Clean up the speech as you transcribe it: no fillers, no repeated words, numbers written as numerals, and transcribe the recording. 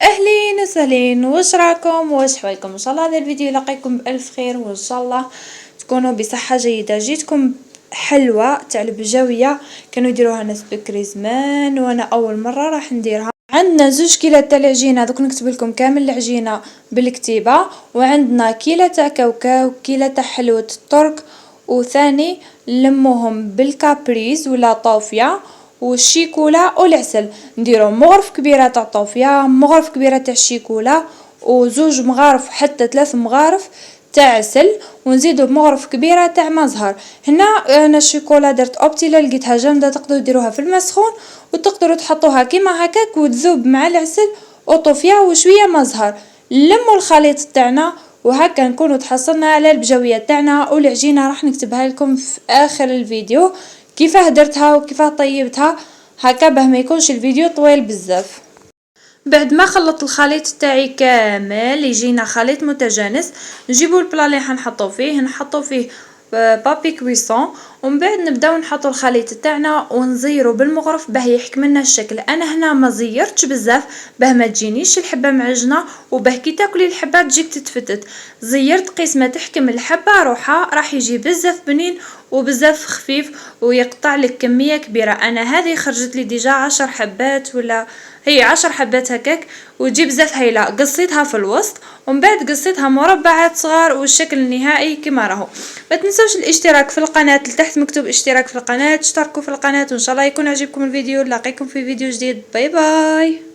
اهلين وسهلين، واش راكم؟ واش حوالكم؟ ان شاء الله هذا الفيديو يلاقيكم بالف خير، وان شاء الله تكونوا بصحه جيده. جيتكم حلوه تاع البجاويه كانوا يديروها ناس بكري زمان، وانا اول مره راح نديرها. عندنا 2 كيلات تاع العجينه، دوك نكتب لكم كامل العجينه بالكتيبه. وعندنا كيله تاع كاوكاو، كيله تاع حلوه الترك، وثاني نلموهم بالكابريز ولا طوفيه والشيكولا والعسل. نديرو مغرف كبيره تاع طوفيه، مغرف كبيره تاع الشيكولا، وزوج مغارف حتى 3 مغارف تاع عسل، ونزيدو بمغرف كبيره تاع مزهر. هنا انا الشيكولا درت اوبتيلا لقيتها جامده، تقدروا ديروها في الماء سخون وتقدروا تحطوها كيما هكاك وتذوب مع العسل وطوفيه وشويه مزهر. لموا الخليط تاعنا وهكا نكونوا تحصلنا على البجاويه تاعنا. والعجينه راح نكتبها لكم في اخر الفيديو كيفاه درتها وكيفاه طيبتها، هكا باه ما يكونش الفيديو طويل بزاف. بعد ما خلطت الخليط تاعي كامل يجينا خليط متجانس، نجيبو البلا اللي حنحطو فيه، نحطو فيه بابي كويسون، ومن بعد نبداو نحطو الخليط تاعنا ونزيرو بالمغرف باه يحكم لنا الشكل. انا هنا ما زيرتش بزاف باه ما تجينيش الحبه معجنه، وباه كي تاكلي الحبه تجيك تتفتت. زيرت قيس ما تحكم الحبه روحها، راح يجي بزاف بنين وبزاف خفيف ويقطع لك كميه كبيره. انا هذه خرجت لي ديجا 10 حبات ولا هي 10 حبات هكاك، وتجي بزاف هايله. قصيتها في الوسط ومن بعد قصيتها مربعات صغار، والشكل النهائي كما راهو. ما تنسوش الاشتراك في القناه، لتحت مكتوب اشتراك في القناه، اشتركوا في القناه، وان شاء الله يكون عجبكم الفيديو. نلاقيكم في فيديو جديد، باي باي.